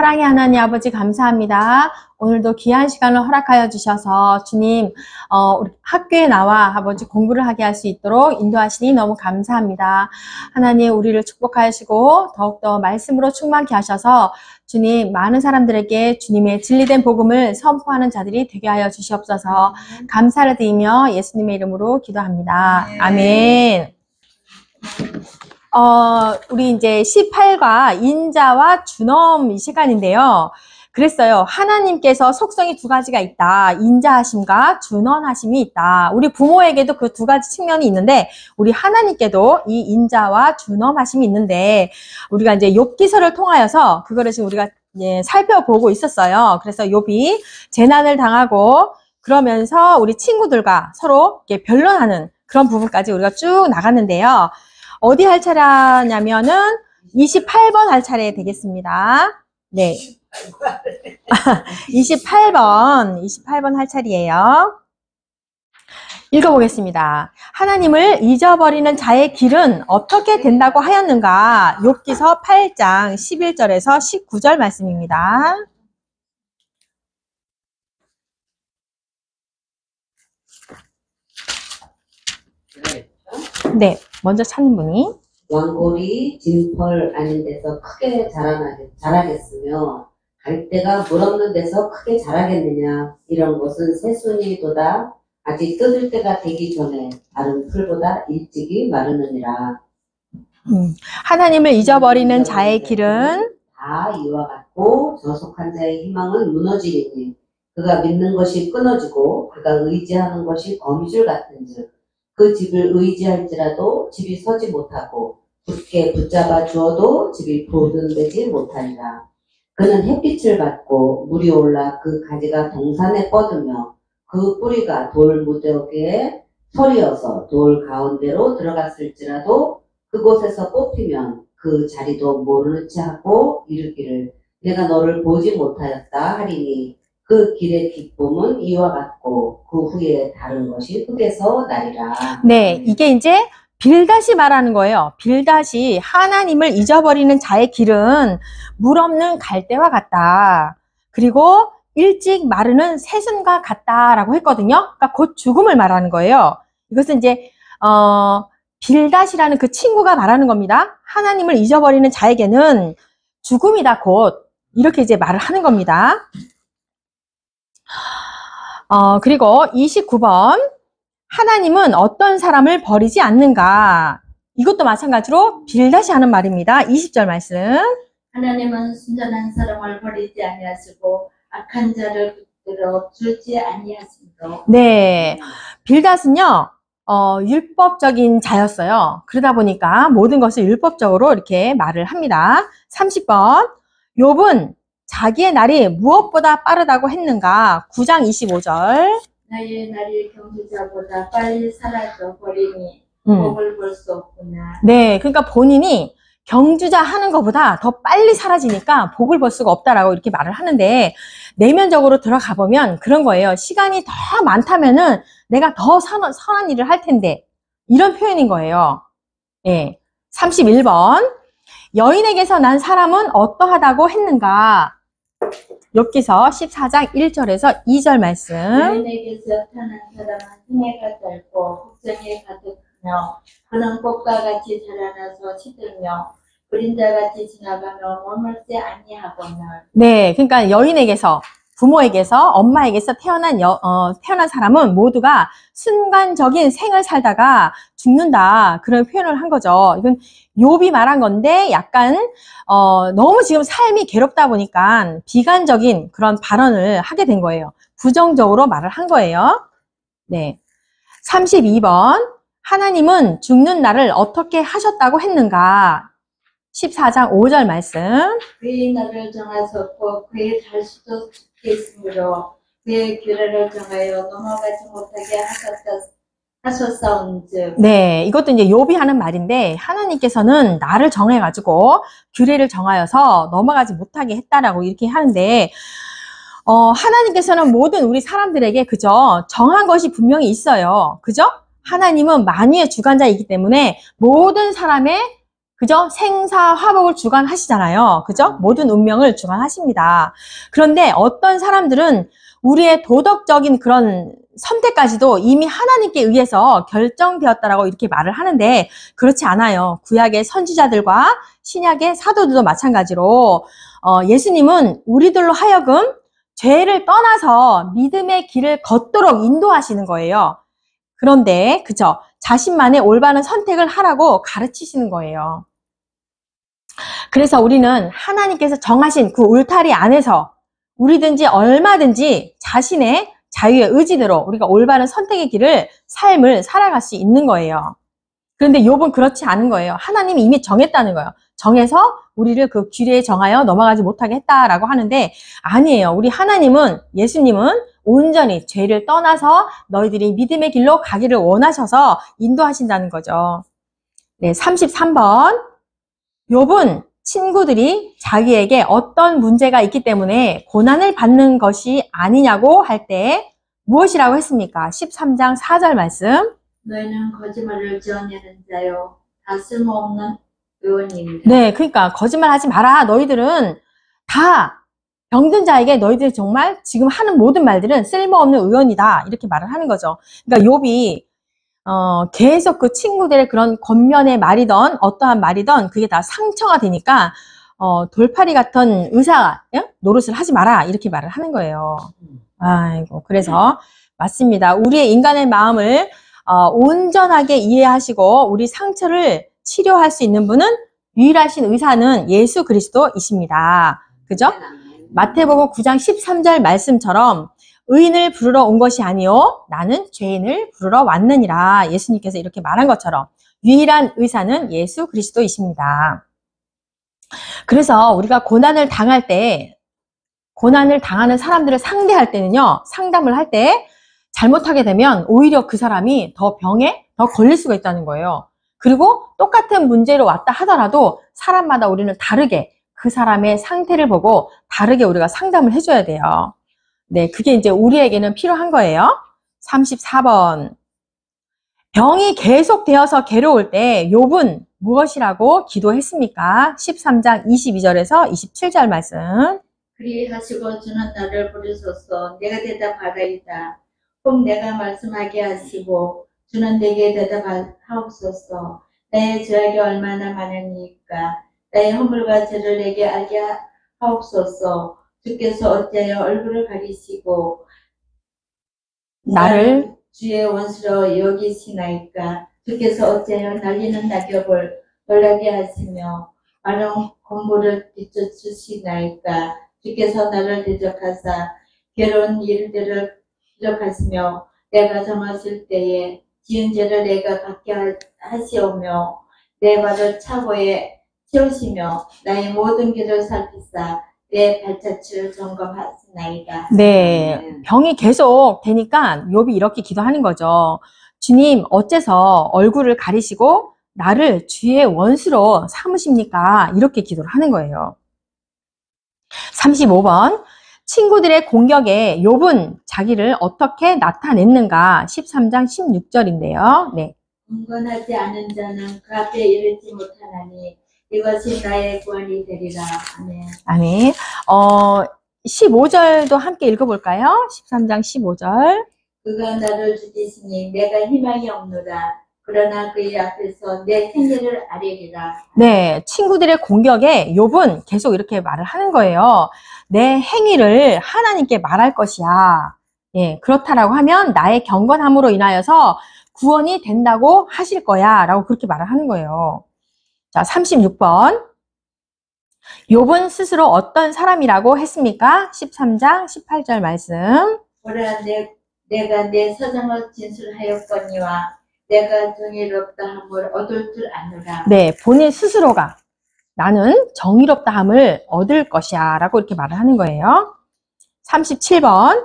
사랑의 하나님 아버지 감사합니다. 오늘도 귀한 시간을 허락하여 주셔서 주님 우리 학교에 나와 아버지 공부를 하게 할 수 있도록 인도하시니 너무 감사합니다. 하나님 우리를 축복하시고 더욱더 말씀으로 충만케 하셔서 주님 많은 사람들에게 주님의 진리된 복음을 선포하는 자들이 되게 하여 주시옵소서. 감사를 드리며 예수님의 이름으로 기도합니다. 아멘. 우리 이제 18과 인자와 준엄 이 시간인데요. 그랬어요. 하나님께서 속성이 두 가지가 있다. 인자하심과 준엄하심이 있다. 우리 부모에게도 그 두 가지 측면이 있는데 우리 하나님께도 이 인자와 준엄하심이 있는데 우리가 이제 욥기서를 통하여서 그거를 지금 우리가 살펴보고 있었어요. 그래서 욥이 재난을 당하고 그러면서 우리 친구들과 서로 이렇게 변론하는 그런 부분까지 우리가 쭉 나갔는데요. 어디 할 차례냐면은 28번 할 차례 되겠습니다. 네. 28번 할 차례예요. 읽어보겠습니다. 하나님을 잊어버리는 자의 길은 어떻게 된다고 하였는가? 욥기서 8장 11절에서 19절 말씀입니다. 네, 먼저 찾는 분이 왕골이 진펄 아닌 데서 크게 자라겠으며 갈대가 물 없는 데서 크게 자라겠느냐. 이런 것은 새순이보다 아직 뜯을 때가 되기 전에 다른 풀보다 일찍이 마르느니라. 하나님을 잊어버리는 자의 길은 다 이와 같고 저속한 자의 희망은 무너지리니 그가 믿는 것이 끊어지고 그가 의지하는 것이 거미줄 같은즉 그 집을 의지할지라도 집이 서지 못하고 굳게 붙잡아 주어도 집이 보존되지 못하리라. 그는 햇빛을 받고 물이 올라 그 가지가 동산에 뻗으며 그 뿌리가 돌 무더기에 서리어서 돌 가운데로 들어갔을지라도 그곳에서 뽑히면 그 자리도 모르는 채 하고 이르기를 내가 너를 보지 못하였다 하리니 그 길의 기쁨은 이와 같고 그 후에 다른 것이 흙에서 나리라. 네, 이게 이제 빌닷이 말하는 거예요. 빌닷이 하나님을 잊어버리는 자의 길은 물 없는 갈대와 같다. 그리고 일찍 마르는 새순과 같다라고 했거든요. 그러니까 곧 죽음을 말하는 거예요. 이것은 이제 빌닷이라는 그 친구가 말하는 겁니다. 하나님을 잊어버리는 자에게는 죽음이다 곧 이렇게 이제 말을 하는 겁니다. 그리고 29번 하나님은 어떤 사람을 버리지 않는가. 이것도 마찬가지로 빌닷이 하는 말입니다. 20절 말씀. 하나님은 순전한 사람을 버리지 아니하시고 악한 자를 붙들어 주지 아니하십니다. 네, 빌닷은요 율법적인 자였어요. 그러다 보니까 모든 것을 율법적으로 이렇게 말을 합니다. 30번 욥은 자기의 날이 무엇보다 빠르다고 했는가? 9장 25절. 나의 날이 경주자보다 빨리 사라져 버리니 복을 볼 수 없구나. 네, 그러니까 본인이 경주자 하는 것보다 더 빨리 사라지니까 복을 볼 수가 없다라고 이렇게 말을 하는데 내면적으로 들어가 보면 그런 거예요. 시간이 더 많다면은 내가 더 선한 일을 할 텐데 이런 표현인 거예요. 네, 31번 여인에게서 난 사람은 어떠하다고 했는가? 욥기서 14장 1절에서 2절 말씀. 여인에게서 태어난 사람은 생애가 짧고 걱정이 가득하며 그는 꽃과 같이 자라나서 시들며 그림자같이 지나가며 머물지 아니하거늘. 네, 그러니까 여인에게서 부모에게서 엄마에게서 태어난 사람은 모두가 순간적인 생을 살다가 죽는다 그런 표현을 한 거죠. 이건 욥이 말한 건데 약간 너무 지금 삶이 괴롭다 보니까 비관적인 그런 발언을 하게 된 거예요. 부정적으로 말을 한 거예요. 네, 32번 하나님은 죽는 날을 어떻게 하셨다고 했는가? 14장 5절 말씀. 그의 날을 정하셨고 그의 달수도 있으므로 그의 규례를 정하여 넘어가지 못하게 하셨사온즉. 네, 이것도 이제 욥이 하는 말인데 하나님께서는 날을 정해가지고 규례를 정하여서 넘어가지 못하게 했다라고 이렇게 하는데 하나님께서는 모든 우리 사람들에게 그죠 정한 것이 분명히 있어요. 그죠? 하나님은 만유의 주관자이기 때문에 모든 사람의 그죠? 생사화복을 주관하시잖아요. 그죠? 모든 운명을 주관하십니다. 그런데 어떤 사람들은 우리의 도덕적인 그런 선택까지도 이미 하나님께 의해서 결정되었다라고 이렇게 말을 하는데 그렇지 않아요. 구약의 선지자들과 신약의 사도들도 마찬가지로 예수님은 우리들로 하여금 죄를 떠나서 믿음의 길을 걷도록 인도하시는 거예요. 그런데 그죠? 자신만의 올바른 선택을 하라고 가르치시는 거예요. 그래서 우리는 하나님께서 정하신 그 울타리 안에서 우리든지 얼마든지 자신의 자유의 의지대로 우리가 올바른 선택의 길을, 삶을 살아갈 수 있는 거예요. 그런데 욥은 그렇지 않은 거예요. 하나님이 이미 정했다는 거예요. 정해서 우리를 그 규례에 정하여 넘어가지 못하게 했다라고 하는데 아니에요. 우리 하나님은, 예수님은 온전히 죄를 떠나서 너희들이 믿음의 길로 가기를 원하셔서 인도하신다는 거죠. 네, 33번. 욥은 친구들이 자기에게 어떤 문제가 있기 때문에 고난을 받는 것이 아니냐고 할 때 무엇이라고 했습니까? 13장 4절 말씀. 너희는 거짓말을 지어내는 자요 다 쓸모없는 의원입니다. 네, 그러니까 거짓말 하지 마라. 너희들은 다 병든 자에게 너희들이 정말 지금 하는 모든 말들은 쓸모없는 의원이다. 이렇게 말을 하는 거죠. 그러니까 욥이 계속 그 친구들의 그런 겉면의 말이던 어떠한 말이던 그게 다 상처가 되니까 돌팔이 같은 의사 노릇을 하지 마라 이렇게 말을 하는 거예요. 아이고, 그래서 맞습니다. 우리의 인간의 마음을 온전하게 이해하시고 우리 상처를 치료할 수 있는 분은 유일하신 의사는 예수 그리스도이십니다. 그죠? 마태복음 9장 13절 말씀처럼 의인을 부르러 온 것이 아니요 나는 죄인을 부르러 왔느니라. 예수님께서 이렇게 말한 것처럼 유일한 의사는 예수 그리스도이십니다. 그래서 우리가 고난을 당할 때, 고난을 당하는 사람들을 상대할 때는요, 상담을 할 때 잘못하게 되면 오히려 그 사람이 더 병에 더 걸릴 수가 있다는 거예요. 그리고 똑같은 문제로 왔다 하더라도 사람마다 우리는 다르게 그 사람의 상태를 보고 다르게 우리가 상담을 해줘야 돼요. 네, 그게 이제 우리에게는 필요한 거예요. 34번. 병이 계속되어서 괴로울 때 욥은 무엇이라고 기도했습니까? 13장 22절에서 27절 말씀. 그리하시고 주는 나를 부르소서. 내가 대답하리이다. 혹 내가 말씀하게 하시고 주는 내게 대답하옵소서. 나의 죄악이 얼마나 많으니까 나의 허물과 죄를 내게 알게 하옵소서. 주께서 어찌하여 얼굴을 가리시고 나를 주의 원수로 여기시나이까. 주께서 어찌하여 날리는 낙엽을 놀라게 하시며 마른 곤보를 비춰주시나이까. 주께서 나를 대적하사 괴로운 일들을 기록하시며 내가 젊었을 때에 지은 죄를 내가 갖게 하시오며 내 발을 차고에 채우시며 나의 모든 길을 살피사 내 발자취를 점검하시나이다. 네, 병이 계속 되니까 욥이 이렇게 기도하는 거죠. 주님, 어째서 얼굴을 가리시고 나를 주의 원수로 삼으십니까? 이렇게 기도를 하는 거예요. 35번. 친구들의 공격에 욥은 자기를 어떻게 나타냈는가? 13장 16절인데요. 네. 경건하지 않은 자는 그 앞에 이르지 못하나니 이것이 나의 구원이 되리라. 아멘. 아멘. 15절도 함께 읽어볼까요? 13장 15절. 그가 나를 죽이시니 내가 희망이 없노라. 그러나 그의 앞에서 내 생애를 아뢰리라. 네, 친구들의 공격에 욥은 계속 이렇게 말을 하는 거예요. 내 행위를 하나님께 말할 것이야. 예, 그렇다라고 하면 나의 경건함으로 인하여서 구원이 된다고 하실 거야. 라고 그렇게 말을 하는 거예요. 자, 36번. 욥은 스스로 어떤 사람이라고 했습니까? 13장 18절 말씀. 보라, 내가 내 사정을 진술하였거니와 내가 정의롭다 함을 얻을 줄 아노라. 네, 본인 스스로가 나는 정의롭다 함을 얻을 것이야 라고 이렇게 말을 하는 거예요. 37번.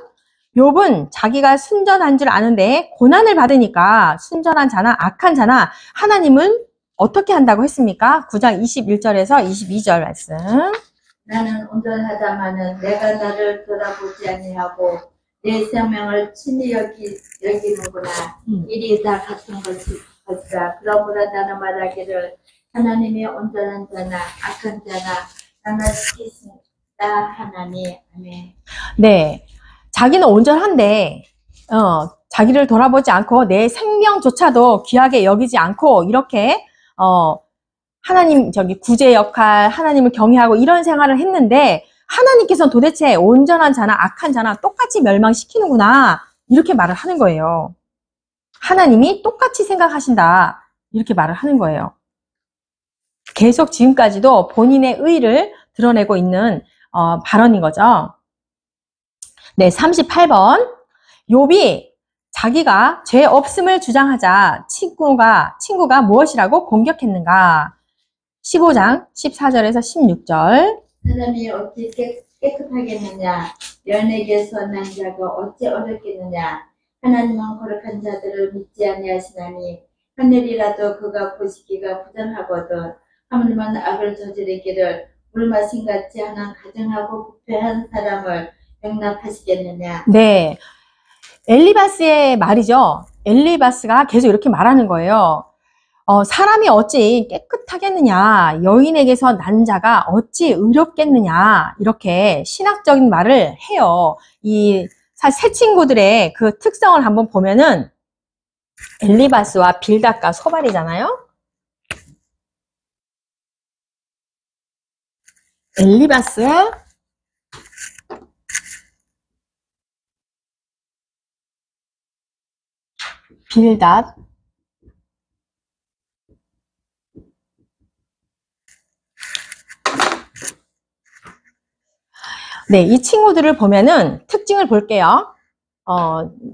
욥은 자기가 순전한 줄 아는데 고난을 받으니까 순전한 자나 악한 자나 하나님은 어떻게 한다고 했습니까? 9장 21절에서 22절 말씀. 나는 온전하다마는 내가 나를 돌아보지 아니하고 내 생명을 친히 여기는구나. 일이 다 같은 것이라. 그러므로 나는 말하기를 하나님의 온전한 자나 악한 자나 변화시키신다 하나니. 아멘. 네. 자기는 온전한데, 자기를 돌아보지 않고 내 생명조차도 귀하게 여기지 않고 이렇게, 하나님, 구제 역할, 하나님을 경외하고 이런 생활을 했는데, 하나님께서는 도대체 온전한 자나 악한 자나 똑같이 멸망시키는구나. 이렇게 말을 하는 거예요. 하나님이 똑같이 생각하신다. 이렇게 말을 하는 거예요. 계속 지금까지도 본인의 의의를 드러내고 있는 발언인 거죠. 네, 38번. 욥이 자기가 죄 없음을 주장하자 친구가 무엇이라고 공격했는가? 15장 14절에서 16절. 사람이 어찌 깨끗하겠느냐? 연에게서 난 자가 어찌 어렵겠느냐? 하나님은 거룩한 자들을 믿지 아니하시나니 하늘이라도 그가 보시기가 부정하거든. 하물며 악을 저지르기를 물 마신 같이 하는 가증하고 부패한 사람을 용납하시겠느냐? 네, 엘리바스의 말이죠. 엘리바스가 계속 이렇게 말하는 거예요. 사람이 어찌 깨끗하겠느냐, 여인에게서 난 자가 어찌 의롭겠느냐, 이렇게 신학적인 말을 해요. 이 세 친구들의 그 특성을 한번 보면은 엘리바스와 빌닷과 소발이잖아요. 엘리바스, 빌닷, 네, 이 친구들을 보면은 특징을 볼게요.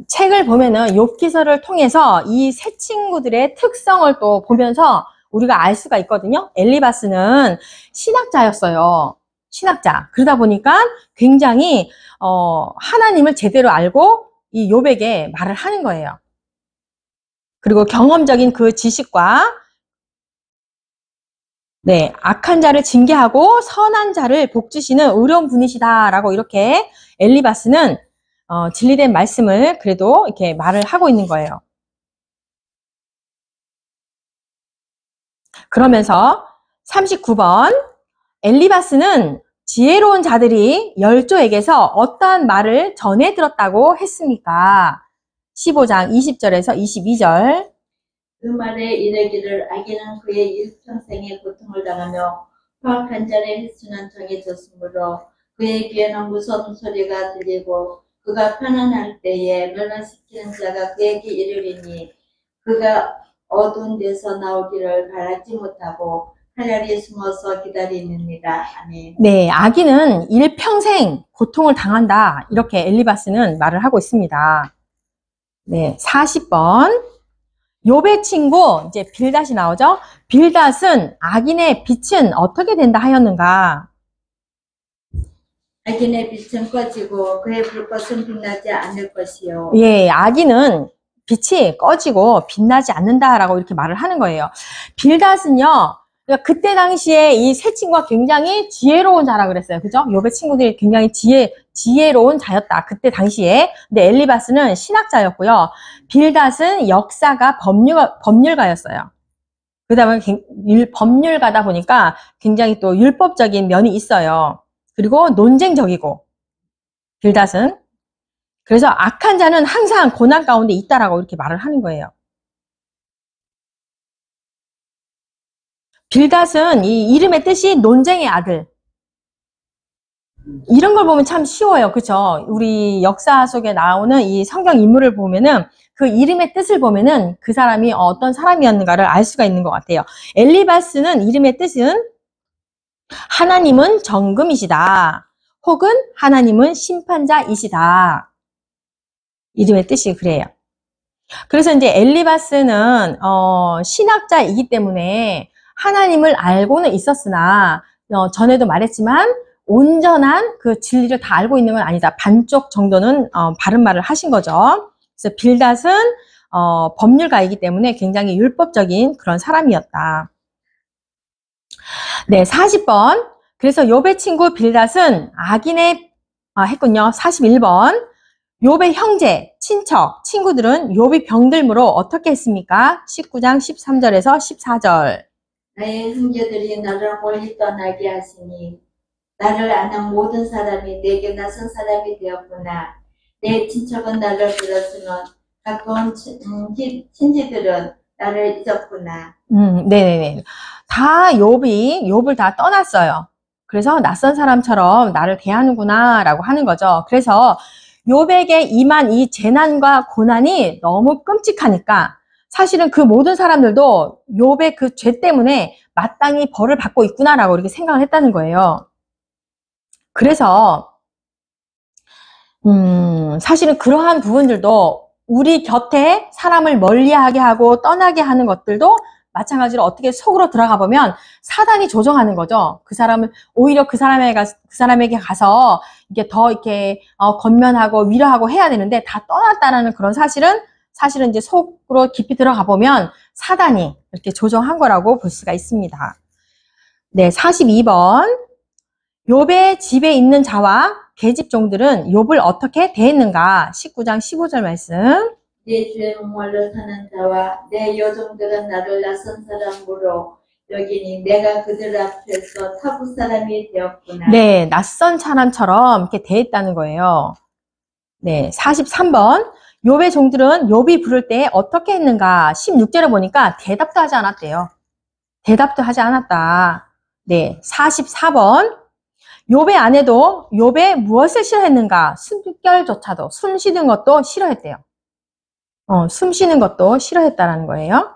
책을 보면은 욥기서를 통해서 이 세 친구들의 특성을 또 보면서 우리가 알 수가 있거든요. 엘리바스는 신학자였어요. 신학자. 그러다 보니까 굉장히 하나님을 제대로 알고 이 욥에게 말을 하는 거예요. 그리고 경험적인 그 지식과 네, 악한 자를 징계하고 선한 자를 복주시는 의로운 분이시다라고 이렇게 엘리바스는 진리된 말씀을 그래도 이렇게 말을 하고 있는 거예요. 그러면서 39번 엘리바스는 지혜로운 자들이 열조에게서 어떠한 말을 전해 들었다고 했습니까? 15장 20절에서 22절. 그 말에 이르기를 악인은 그의 일평생에 고통을 당하며 포악한 자의 횟수는 정해졌으므로 그의 귀에는 무서운 소리가 들리고 그가 편안할 때에 멸망시키는 자가 그에게 이르리니 그가 어두운 데서 나오기를 바라지 못하고 하늘에 숨어서 기다리느니라. 아멘. 네, 악인은 일평생 고통을 당한다. 이렇게 엘리바스는 말을 하고 있습니다. 네, 40번. 욥의 친구, 이제 빌닷이 나오죠? 빌닷은 악인의 빛은 어떻게 된다 하였는가? 악인의 빛은 꺼지고 그의 불꽃은 빛나지 않을 것이요. 예, 악인은 빛이 꺼지고 빛나지 않는다라고 이렇게 말을 하는 거예요. 빌닷은요, 그러니까 그때 당시에 이 세 친구가 굉장히 지혜로운 자라 그랬어요. 그죠? 욥의 친구들이 굉장히 지혜로운 자였다. 그때 당시에. 근데 엘리바스는 신학자였고요. 빌닷은 역사가 법률가였어요. 그러다 보니 법률가다 보니까 굉장히 또 율법적인 면이 있어요. 그리고 논쟁적이고, 빌닷은. 그래서 악한 자는 항상 고난 가운데 있다라고 이렇게 말을 하는 거예요. 빌닷은 이 이름의 뜻이 논쟁의 아들. 이런 걸 보면 참 쉬워요. 그쵸? 우리 역사 속에 나오는 이 성경 인물을 보면은 그 이름의 뜻을 보면은 그 사람이 어떤 사람이었는가를 알 수가 있는 것 같아요. 엘리바스는 이름의 뜻은 하나님은 정금이시다. 혹은 하나님은 심판자이시다. 이름의 뜻이 그래요. 그래서 이제 엘리바스는 신학자이기 때문에 하나님을 알고는 있었으나 전에도 말했지만 온전한 그 진리를 다 알고 있는 건 아니다. 반쪽 정도는 바른 말을 하신 거죠. 그래서 빌닷은 법률가이기 때문에 굉장히 율법적인 그런 사람이었다. 네, 40번. 그래서 욥의 친구 빌닷은 악인의 했군요. 41번. 욥의 형제, 친척, 친구들은 욥이 병들므로 어떻게 했습니까? 19장 13절에서 14절. 나의 형제들이 나를 멀리 떠나게 하시니 나를 아는 모든 사람이 내게 낯선 사람이 되었구나. 내 친척은 나를 불렀으면 가까운 친지들은 나를 잊었구나. 네네네. 다 욥을 다 떠났어요. 그래서 낯선 사람처럼 나를 대하는구나 라고 하는 거죠. 그래서 욥에게 임한 이 재난과 고난이 너무 끔찍하니까 사실은 그 모든 사람들도 욥의 그 죄 때문에 마땅히 벌을 받고 있구나라고 이렇게 생각을 했다는 거예요. 그래서 사실은 그러한 부분들도 우리 곁에 사람을 멀리하게 하고 떠나게 하는 것들도 마찬가지로 어떻게 속으로 들어가 보면 사단이 조정하는 거죠. 그 사람을 오히려 그 사람에게 가서 이게 더 이렇게 권면하고 위로하고 해야 되는데 다 떠났다라는 그런 사실은 이제 속으로 깊이 들어가 보면 사단이 이렇게 조정한 거라고 볼 수가 있습니다. 네, 42번. 욥의 집에 있는 자와 계집종들은 욥을 어떻게 대했는가? 19장 15절 말씀. 내 주의 목말로 사는 자와 내 여종들은 나를 낯선 사람으로 여기니 내가 그들 앞에서 타국 사람이 되었구나. 네, 낯선 사람처럼 이렇게 대했다는 거예요. 네, 43번. 욥의 종들은 욥이 부를 때 어떻게 했는가? 16절에 보니까 대답도 하지 않았대요. 대답도 하지 않았다. 네, 44번. 욥의 아내도 욥의 무엇을 싫어했는가? 숨결조차도, 숨 쉬는 것도 싫어했대요. 숨 쉬는 것도 싫어했다라는 거예요.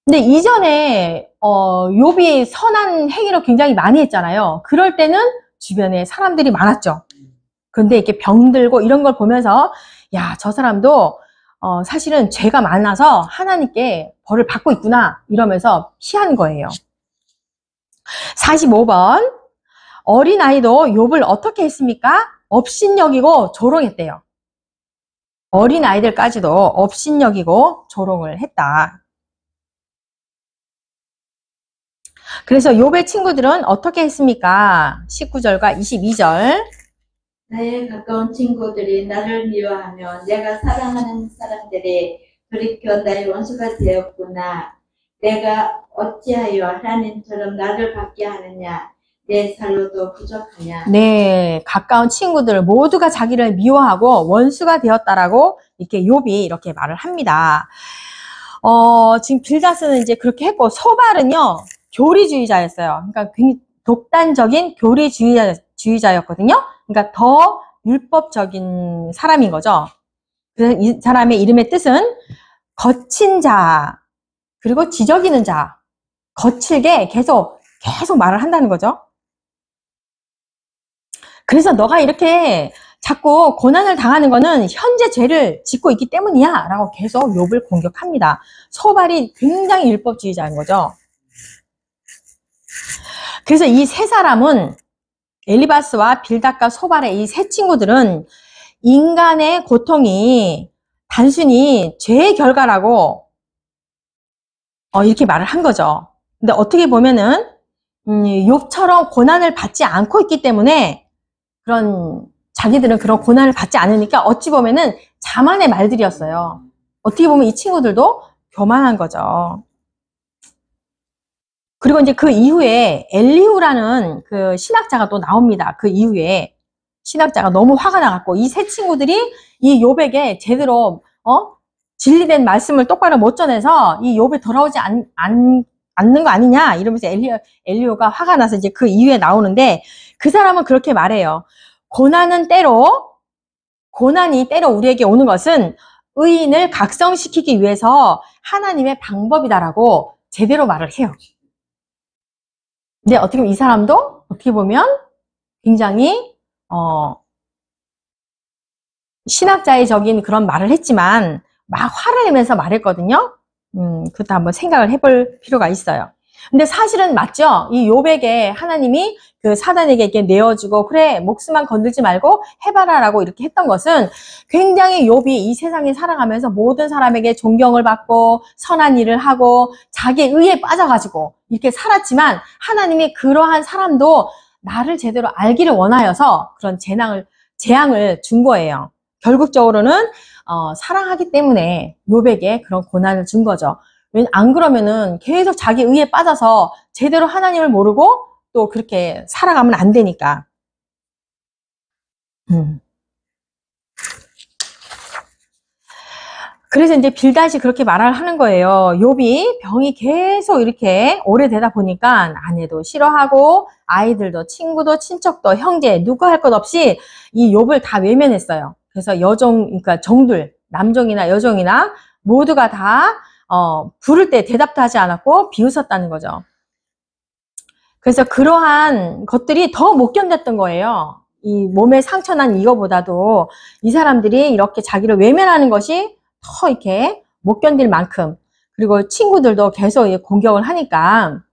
근데 이전에 욥이 선한 행위를 굉장히 많이 했잖아요. 그럴 때는 주변에 사람들이 많았죠. 그런데 이렇게 병들고 이런 걸 보면서 야, 저 사람도 사실은 죄가 많아서 하나님께 벌을 받고 있구나 이러면서 피한 거예요. 45번. 어린아이도 욥을 어떻게 했습니까? 업신여기고 조롱했대요. 어린아이들까지도 업신여기고 조롱을 했다. 그래서 욥의 친구들은 어떻게 했습니까? 19절과 22절. 나의 가까운 친구들이 나를 미워하며 내가 사랑하는 사람들이 돌이켜 나의 원수가 되었구나. 내가 어찌하여 하나님처럼 나를 받게 하느냐. 내 살로도 부족하냐. 네, 가까운 친구들 모두가 자기를 미워하고 원수가 되었다라고 이렇게 욥이 이렇게 말을 합니다. 지금 빌닷은 이제 그렇게 했고 소발은요 교리주의자였어요. 그러니까 굉장히 독단적인 교리주의자였거든요. 그러니까 더 율법적인 사람인 거죠. 그래서 이 사람의 이름의 뜻은 거친 자 그리고 지저귀는 자, 거칠게 계속 말을 한다는 거죠. 그래서 너가 이렇게 자꾸 고난을 당하는 거는 현재 죄를 짓고 있기 때문이야 라고 계속 욥을 공격합니다. 소발이 굉장히 율법주의자인 거죠. 그래서 이 세 사람은 엘리바스와 빌닷과 소발의 이 세 친구들은 인간의 고통이 단순히 죄의 결과라고 이렇게 말을 한 거죠. 근데 어떻게 보면은 욥처럼 고난을 받지 않고 있기 때문에 자기들은 그런 고난을 받지 않으니까 어찌 보면은 자만의 말들이었어요. 어떻게 보면 이 친구들도 교만한 거죠. 그리고 이제 그 이후에 엘리후라는 그 신학자가 또 나옵니다. 그 이후에 신학자가 너무 화가 나갖고 이 세 친구들이 이 욥에게 제대로 진리된 말씀을 똑바로 못 전해서 이 욥에 돌아오지 않는 거 아니냐 이러면서 엘리후가 화가 나서 이제 그 이후에 나오는데 그 사람은 그렇게 말해요. 고난이 때로 우리에게 오는 것은 의인을 각성시키기 위해서 하나님의 방법이다라고 제대로 말을 해요. 근데 어떻게 보면 이 사람도 어떻게 보면 굉장히 신학자의적인 그런 말을 했지만 막 화를 내면서 말했거든요. 그것도 한번 생각을 해볼 필요가 있어요. 근데 사실은 맞죠? 이 욥에게 하나님이 그 사단에게 이렇게 내어주고 그래 목숨만 건들지 말고 해봐라라고 이렇게 했던 것은 굉장히 욥이 이 세상에 살아가면서 모든 사람에게 존경을 받고 선한 일을 하고 자기의 의에 빠져가지고 이렇게 살았지만 하나님이 그러한 사람도 나를 제대로 알기를 원하여서 그런 재앙을 준 거예요. 결국적으로는 사랑하기 때문에 욥에게 그런 고난을 준 거죠. 안 그러면은 계속 자기 의에 빠져서 제대로 하나님을 모르고 또 그렇게 살아가면 안 되니까. 그래서 이제 빌닷이 그렇게 말을 하는 거예요. 욥이 병이 계속 이렇게 오래되다 보니까 아내도 싫어하고 아이들도 친구도 친척도 형제 누구 할 것 없이 이 욥을 다 외면했어요. 그래서 그러니까 정들, 남종이나 여종이나 모두가 다 부를 때 대답도 하지 않았고 비웃었다는 거죠. 그래서 그러한 것들이 더 못 견뎠던 거예요. 이 몸에 상처난 이거보다도 이 사람들이 이렇게 자기를 외면하는 것이 더 이렇게 못 견딜 만큼, 그리고 친구들도 계속 공격을 하니까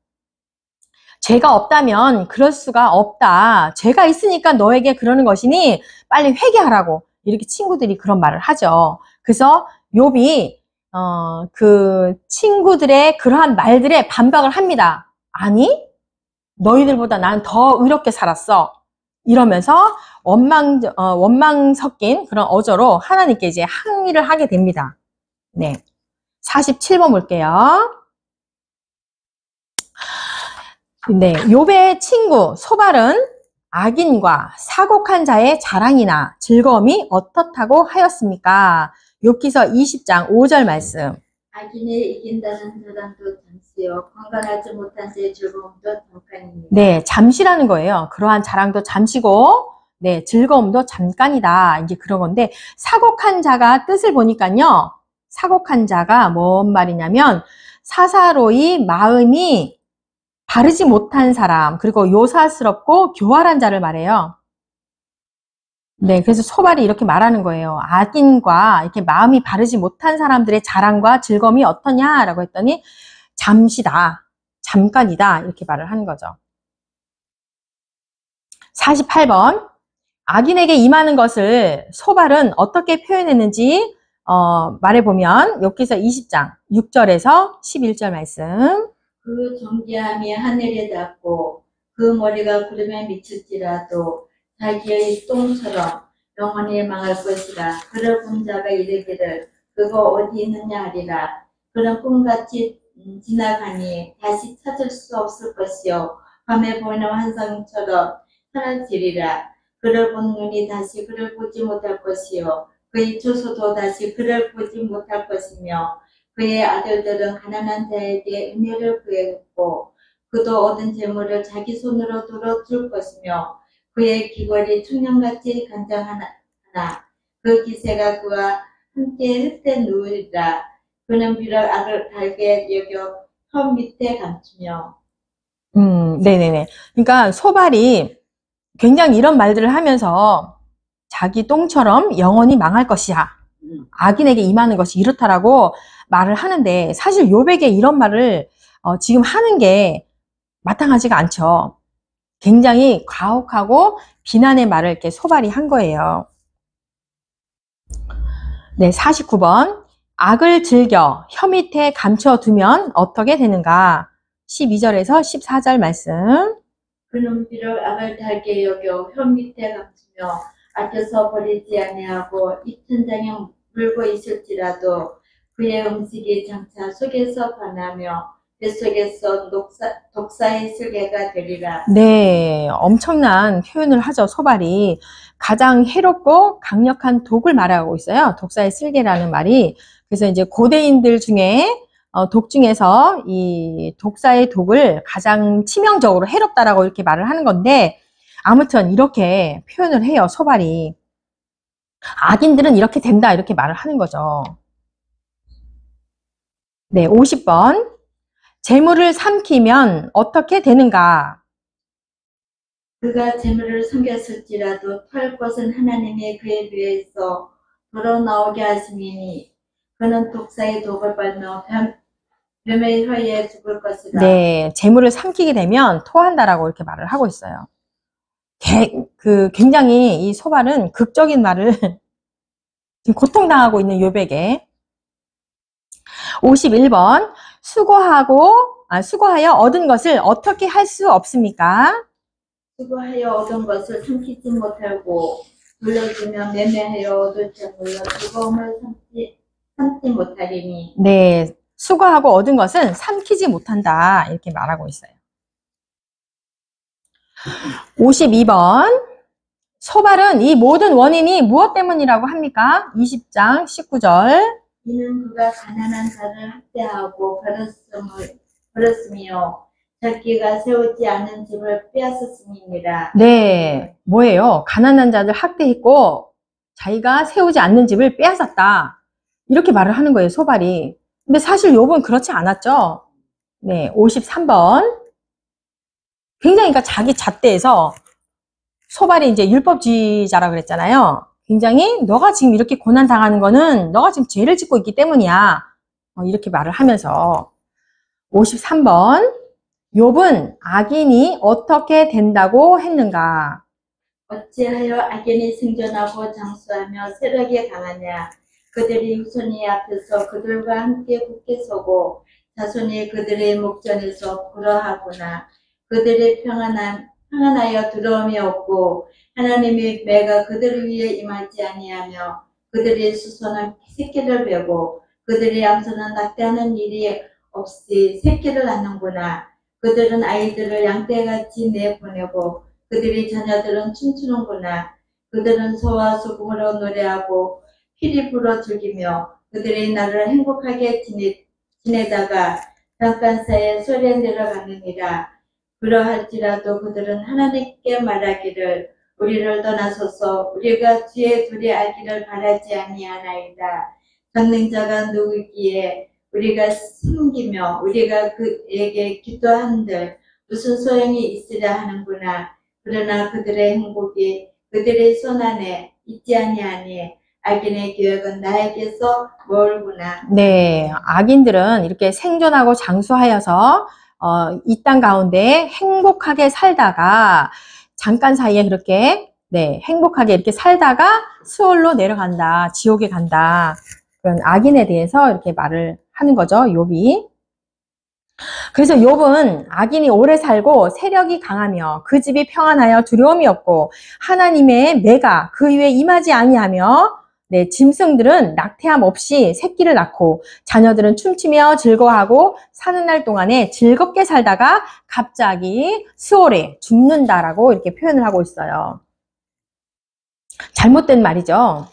죄가 없다면 그럴 수가 없다. 죄가 있으니까 너에게 그러는 것이니 빨리 회개하라고 이렇게 친구들이 그런 말을 하죠. 그래서 욥이 그 친구들의 그러한 말들에 반박을 합니다. 아니, 너희들보다 난 더 의롭게 살았어. 이러면서 원망 섞인 그런 어조로 하나님께 이제 항의를 하게 됩니다. 네. 47번 볼게요. 네. 욥의 친구 소발은 악인과 사곡한 자의 자랑이나 즐거움이 어떻다고 하였습니까? 욥기서 20장 5절 말씀. 악인이 이긴다는 사람도 잠시요 건강하지 못한 자의 즐거움도 잠깐입니다. 네, 잠시라는 거예요. 그러한 자랑도 잠시고, 네, 즐거움도 잠깐이다. 이제 그런 건데, 사곡한 자가 뜻을 보니까요, 사곡한 자가 뭔 말이냐면, 사사로이 마음이 바르지 못한 사람, 그리고 요사스럽고 교활한 자를 말해요. 네, 그래서 소발이 이렇게 말하는 거예요. 악인과 이렇게 마음이 바르지 못한 사람들의 자랑과 즐거움이 어떠냐라고 했더니, 잠시다, 잠깐이다, 이렇게 말을 하는 거죠. 48번. 악인에게 임하는 것을 소발은 어떻게 표현했는지 말해보면 욥기서 20장 6절에서 11절 말씀. 그 존귀함이 하늘에 닿고 그 머리가 구름에 미칠지라도 자기의 똥처럼 영원히 망할 것이라. 그럴 본 자가 이르기를 그거 어디 있느냐 하리라. 그런 꿈같이 지나가니 다시 찾을 수 없을 것이요 밤에 보이는 환상처럼 사라지리라. 그를 본 눈이 다시 그를 보지 못할 것이요 그의 조소도 다시 그를 보지 못할 것이며 그의 아들들은 가난한 자에게 은혜를 구했고 그도 얻은 재물을 자기 손으로 들어줄 것이며 그의 귀걸이 청년같이 간장하나 그 기세가 그와 함께 흙에 누우리라. 그는 비록 악을 달게 여겨 혀 밑에 감추며. 네네네. 그러니까 소발이 굉장히 이런 말들을 하면서 자기 똥처럼 영원히 망할 것이야. 악인에게 임하는 것이 이렇다라고 말을 하는데 사실 욥에게 이런 말을 지금 하는 게 마땅하지가 않죠. 굉장히 가혹하고 비난의 말을 이렇게 소발이 한 거예요. 네, 49번. 악을 즐겨 혀 밑에 감춰두면 어떻게 되는가? 12절에서 14절 말씀. 그는 비록 악을 달게 여겨 혀 밑에 감추며 아껴서 버리지 아니하고 입천장에 물고 있을지라도 그의 음식이 장차 속에서 변하며 뱃속에서 독사의 쓸개가 되리라. 네, 엄청난 표현을 하죠, 소발이. 가장 해롭고 강력한 독을 말하고 있어요. 독사의 쓸개라는 말이. 그래서 이제 고대인들 중에 독 중에서 이 독사의 독을 가장 치명적으로 해롭다라고 이렇게 말을 하는 건데, 아무튼 이렇게 표현을 해요, 소발이. 악인들은 이렇게 된다, 이렇게 말을 하는 거죠. 네, 50번. 재물을 삼키면 어떻게 되는가? 그가 재물을 삼겼을지라도 털 것은 하나님이 그의 뇌에서 불어나오게 하심이니 그는 독사의 독을 빨며 뱀의 혀에 죽을 것이다. 네, 재물을 삼키게 되면 토한다라고 이렇게 말을 하고 있어요. 굉장히 이 소발은 극적인 말을 지금 고통당하고 있는 욥에게. 51번. 수고하여 얻은 것을 어떻게 할 수 없습니까? 수고하여 얻은 것을 삼키지 못하고 돌려주면 매매하여 얻을 재물로 즐거움을 삼지 못하리니. 네, 수고하고 얻은 것은 삼키지 못한다. 이렇게 말하고 있어요. 52번. 소발은 이 모든 원인이 무엇 때문이라고 합니까? 20장 19절. 이는 그가 가난한 자를 학대하고 버렸으며 자기가 세우지 않은 집을 빼앗았음이니라. 네, 뭐예요? 가난한 자들 학대했고 자기가 세우지 않는 집을 빼앗았다. 이렇게 말을 하는 거예요, 소발이. 근데 사실 욥은 그렇지 않았죠. 네, 53번. 굉장히 그러니까 자기 잣대에서 소발이 이제 율법주의자라 그랬잖아요. 굉장히 너가 지금 이렇게 고난 당하는 거는 너가 지금 죄를 짓고 있기 때문이야. 이렇게 말을 하면서 53번. 욥은 악인이 어떻게 된다고 했는가? 어찌하여 악인이 생존하고 장수하며 세력이 강하냐? 그들이 후손이 앞에서 그들과 함께 굳게 서고 자손이 그들의 목전에서 부러하구나. 그들이 평안하여 두려움이 없고 하나님의 매가 그들을 위해 임하지 아니하며 그들의 수소는 새끼를 베고 그들의 암소는 낙태하는 일이 없이 새끼를 낳는구나. 그들은 아이들을 양떼같이 내보내고 그들의 자녀들은 춤추는구나. 그들은 소와 소금으로 노래하고 피리 불어 즐기며 그들의 날을 행복하게 지내다가 잠깐 사이에 소리에 내려가느니라. 그러할지라도 그들은 하나님께 말하기를 우리를 떠나소서 우리가 주의 둘이 알기를 바라지 아니하나이다. 전능자가 누구기에 우리가 숨기며 우리가 그에게 기도한들 무슨 소용이 있으랴 하는구나. 그러나 그들의 행복이 그들의 손 안에 있지 아니하니 악인의 계획은 나에게서 멀구나. 네, 악인들은 이렇게 생존하고 장수하여서 이 땅 가운데 행복하게 살다가 잠깐 사이에 그렇게 행복하게 이렇게 살다가 수월로 내려간다. 지옥에 간다. 그런 악인에 대해서 이렇게 말을 하는 거죠. 욥이. 그래서 욥은 악인이 오래 살고 세력이 강하며 그 집이 평안하여 두려움이 없고 하나님의 매가 그 위에 임하지 아니하며 짐승들은 낙태함 없이 새끼를 낳고 자녀들은 춤추며 즐거워하고 사는 날 동안에 즐겁게 살다가 갑자기 수월에 죽는다라고 이렇게 표현을 하고 있어요. 잘못된 말이죠.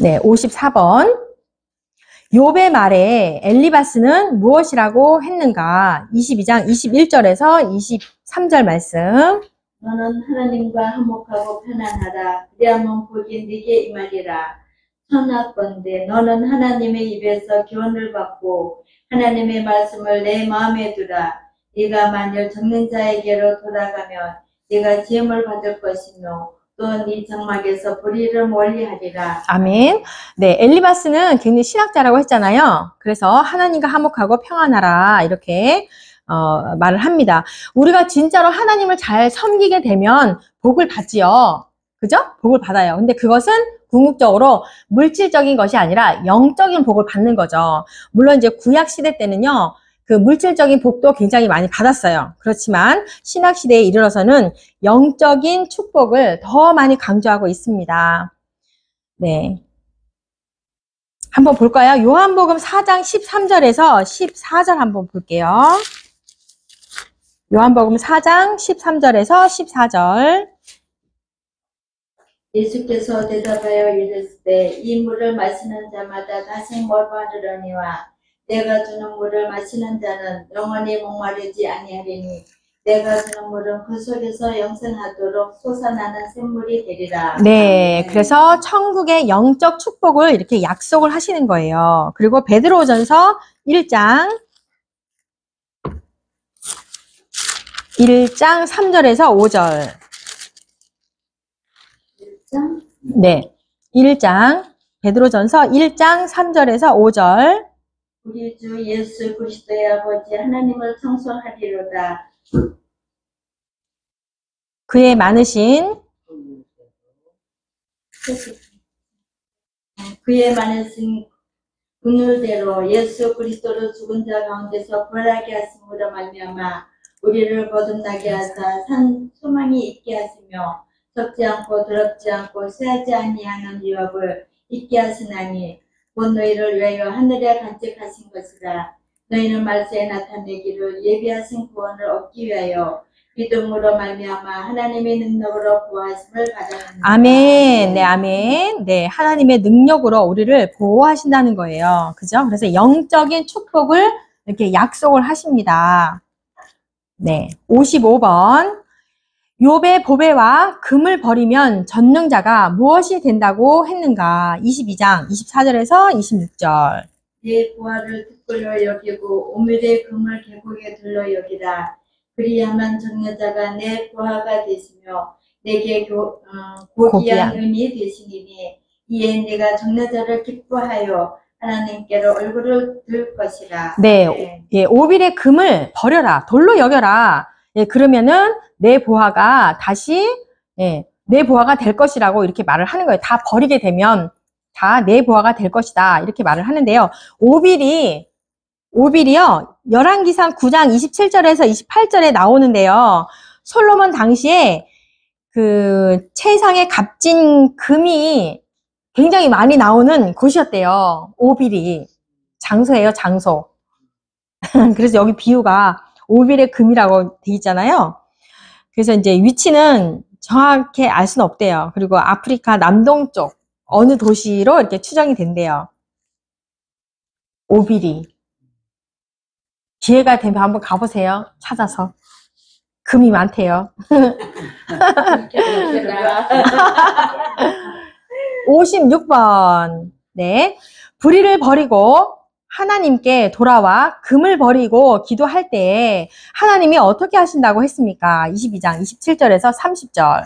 네, 54번. 욥의 말에 엘리바스는 무엇이라고 했는가? 22장 21절에서 23절 말씀. 너는 하나님과 화목하고 편안하라. 그리하면 복이 네게 임하리라. 천하건대 너는 하나님의 입에서 교훈을 받고 하나님의 말씀을 내 마음에 두라. 네가 만일 적는 자에게로 돌아가면 네가 지음을 받을 것이며 또 네 장막에서 불의를 멀리하리라. 아멘. 네, 엘리바스는 굉장히 신학자라고 했잖아요. 그래서 하나님과 화목하고 평안하라 이렇게 말을 합니다. 우리가 진짜로 하나님을 잘 섬기게 되면 복을 받지요. 그죠? 복을 받아요. 근데 그것은 궁극적으로 물질적인 것이 아니라 영적인 복을 받는 거죠. 물론 이제 구약 시대 때는요. 그 물질적인 복도 굉장히 많이 받았어요. 그렇지만 신약 시대에 이르러서는 영적인 축복을 더 많이 강조하고 있습니다. 네. 한번 볼까요? 요한복음 4장 13절에서 14절 한번 볼게요. 요한복음 4장 13절에서 14절. 예수께서 대답하여 이르시되 이 물을 마시는 자마다 다시 목마르려니와 내가 주는 물을 마시는 자는 영원히 목마르지 아니하리니 내가 주는 물은 그 속에서 영생하도록 솟아나는 샘물이 되리라. 네, 그래서 천국의 영적 축복을 이렇게 약속을 하시는 거예요. 그리고 베드로전서 1장 3절에서 5절. 1장? 네, 1장 베드로전서 1장 3절에서 5절. 우리 주 예수 그리스도의 아버지 하나님을 청소하리로다. 그의 많으신 긍휼대로 예수 그리스도로 죽은 자 가운데서 부활하게 하심으로 말미암아 우리를 거듭나게 하사 산 소망이 있게 하시며 썩지 않고 더럽지 않고 쇠하지 아니하는 유업을 있게 하시나니 곧 너희를 위하여 하늘에 간직하신 것이라. 너희는 말세에 나타내기를 예비하신 구원을 얻기 위하여 믿음으로 말미암아 하나님의 능력으로 구하심을 받았느니라. 아멘. 네, 아멘. 네, 하나님의 능력으로 우리를 보호하신다는 거예요. 그죠? 그래서 영적인 축복을 이렇게 약속을 하십니다. 네, 55번. 욥의 보배와 금을 버리면 전능자가 무엇이 된다고 했는가? 22장 24절에서 26절. 내 부하를 득걸로 여기고 오밀의 금을 계곡에 둘러 여기라. 그리하면 정여자가 내 부하가 되시며 내게 고귀한 은이 되시니니 이에 네가 정여자를 기뻐하여 하나님께로 얼굴을 들 것이라. 네, 예, 오빌의 금을 버려라. 돌로 여겨라. 예, 그러면은 내 보화가 다시, 예, 내 보화가 될 것이라고 이렇게 말을 하는 거예요. 다 버리게 되면 다 내 보화가 될 것이다. 이렇게 말을 하는데요. 오빌이요, 열왕기상 9장 27절에서 28절에 나오는데요. 솔로몬 당시에 그 최상의 값진 금이 굉장히 많이 나오는 곳이었대요. 오빌이. 장소예요, 장소. 그래서 여기 비유가 오빌의 금이라고 돼 있잖아요. 그래서 이제 위치는 정확히 알 수는 없대요. 그리고 아프리카 남동쪽 어느 도시로 이렇게 추정이 된대요. 오빌이. 기회가 되면 한번 가보세요. 찾아서. 금이 많대요. 56번. 네. 불의를 버리고 하나님께 돌아와 금을 버리고 기도할 때에 하나님이 어떻게 하신다고 했습니까? 22장 27절에서 30절.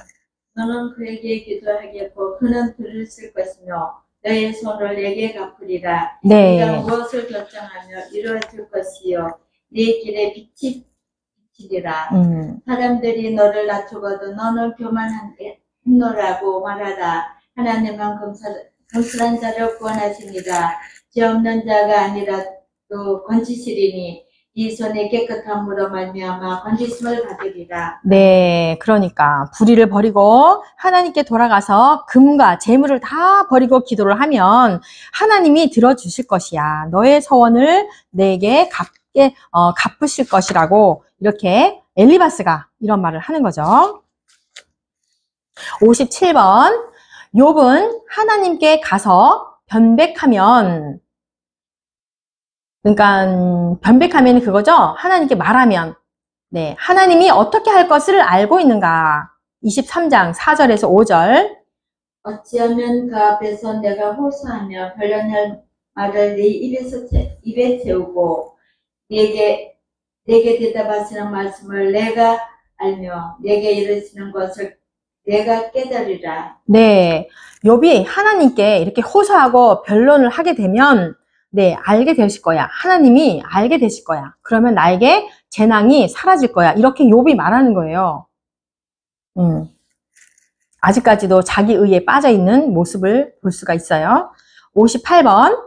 너는 그에게 기도하겠고 그는 들으실 것이며 너의 손을 내게 갚으리라. 네. 네가 무엇을 결정하며 이루어질 것이요 네 길에 빛이 비치리라. 사람들이 너를 낮추고도 너는 교만하노라고 말하라. 하나님은 금슬한 자를 구원하십니다. 죄 없는 자가 아니라 또 건지시리니 이 손의 깨끗함으로 말미암아 건지심을 받으리라. 네, 그러니까 불의를 버리고 하나님께 돌아가서 금과 재물을 다 버리고 기도를 하면 하나님이 들어주실 것이야. 너의 서원을 내게 갚으실 것이라고 이렇게 엘리바스가 이런 말을 하는 거죠. 57번. 욥은 하나님께 가서 변백하면, 그러니까 변백하면 그거죠. 하나님께 말하면, 네, 하나님이 어떻게 할 것을 알고 있는가. 23장 4절에서 5절. 어찌하면 그 앞에서 내가 호소하며 변론할 말을 네 입에 채우고 내게 대답하시는 말씀을 내가 알며 내게 이르시는 것을 내가 깨달으리라. 네, 욥이 하나님께 이렇게 호소하고 변론을 하게 되면 네, 알게 되실 거야. 하나님이 알게 되실 거야. 그러면 나에게 재난이 사라질 거야. 이렇게 욥이 말하는 거예요. 아직까지도 자기 의에 빠져 있는 모습을 볼 수가 있어요. 58번.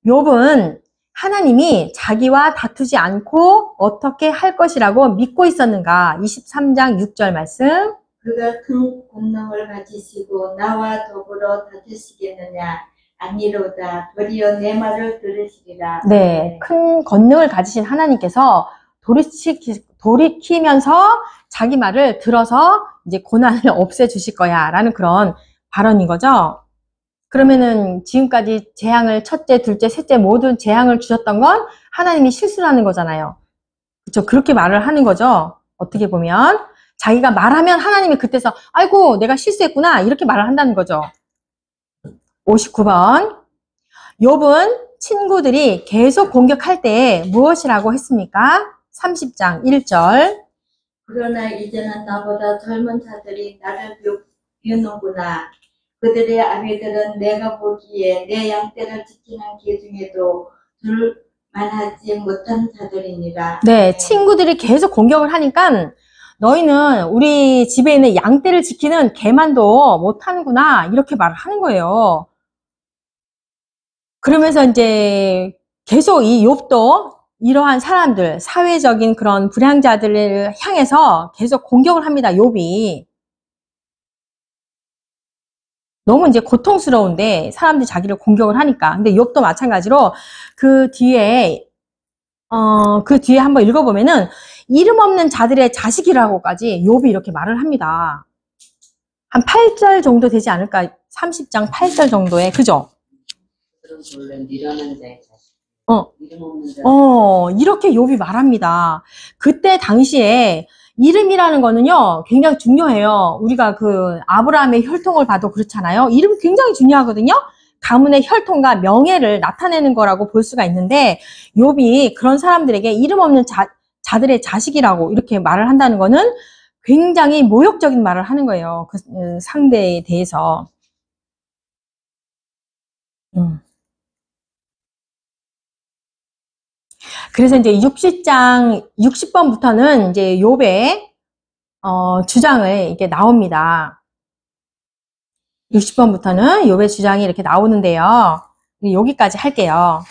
욥은 하나님이 자기와 다투지 않고 어떻게 할 것이라고 믿고 있었는가? 23장 6절 말씀. 그가 큰 권능을 가지시고 나와 더불어 다투시겠느냐? 아니로다. 도리어 내 말을 들으시리라. 네, 큰 권능을 가지신 하나님께서 돌이키면서 자기 말을 들어서 이제 고난을 없애주실 거야 라는 그런 발언인 거죠. 그러면은 지금까지 재앙을 첫째, 둘째, 셋째 모든 재앙을 주셨던 건 하나님이 실수라는 거잖아요. 그렇죠? 그렇게 말을 하는 거죠. 어떻게 보면 자기가 말하면 하나님이 그때서 아이고 내가 실수했구나 이렇게 말을 한다는 거죠. 59번. 욥은 친구들이 계속 공격할 때 무엇이라고 했습니까? 30장 1절. 그러나 이제는 나보다 젊은 자들이 나를 비우는구나. 그들의 아비들은 내가 보기에 내 양떼를 지키는 개 중에도 둘만하지 못한 자들이니라. 네, 친구들이 계속 공격을 하니까 너희는 우리 집에 있는 양떼를 지키는 개만도 못하는구나 이렇게 말을 하는 거예요. 그러면서 이제 계속 이 욥도 이러한 사람들, 사회적인 그런 불량자들을 향해서 계속 공격을 합니다, 욥이. 너무 이제 고통스러운데 사람들이 자기를 공격을 하니까. 근데 욥도 마찬가지로 그 뒤에 한번 읽어보면은 이름 없는 자들의 자식이라고까지 욥이 이렇게 말을 합니다. 한 8절 정도 되지 않을까? 30장 8절 정도에, 그죠? 그런 원래 미련한 자의 자식. 이름 없는 자. 이렇게 욥이 말합니다. 그때 당시에 이름이라는 거는요, 굉장히 중요해요. 우리가 그 아브라함의 혈통을 봐도 그렇잖아요. 이름이 굉장히 중요하거든요. 가문의 혈통과 명예를 나타내는 거라고 볼 수가 있는데, 욥이 그런 사람들에게 이름 없는 자들의 자식이라고 이렇게 말을 한다는 거는 굉장히 모욕적인 말을 하는 거예요. 그 상대에 대해서. 그래서 이제 60번부터는 이제 욥의 주장을 이렇게 나옵니다. 60번부터는 욥의 주장이 이렇게 나오는데요. 여기까지 할게요.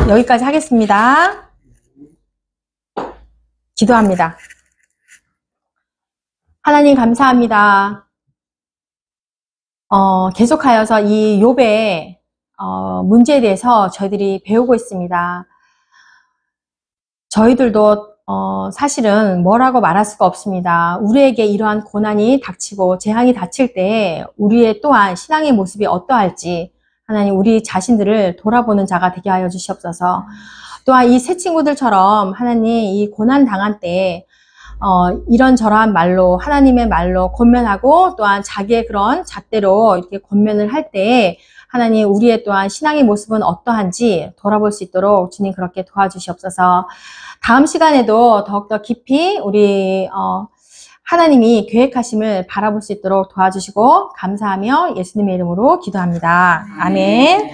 여기까지 하겠습니다. 기도합니다. 하나님 감사합니다. 계속하여서 이 욥의 문제에 대해서 저희들이 배우고 있습니다. 저희들도 사실은 뭐라고 말할 수가 없습니다. 우리에게 이러한 고난이 닥치고 재앙이 닥칠 때 우리의 또한 신앙의 모습이 어떠할지 하나님 우리 자신들을 돌아보는 자가 되게 하여 주시옵소서. 또한 이 새 친구들처럼 하나님 이 고난 당한 때 이런저러한 말로 하나님의 말로 권면하고 또한 자기의 그런 잣대로 이렇게 권면을 할 때 하나님 우리의 또한 신앙의 모습은 어떠한지 돌아볼 수 있도록 주님 그렇게 도와주시옵소서. 다음 시간에도 더욱더 깊이 우리 하나님이 계획하심을 바라볼 수 있도록 도와주시고 감사하며 예수님의 이름으로 기도합니다. 아멘.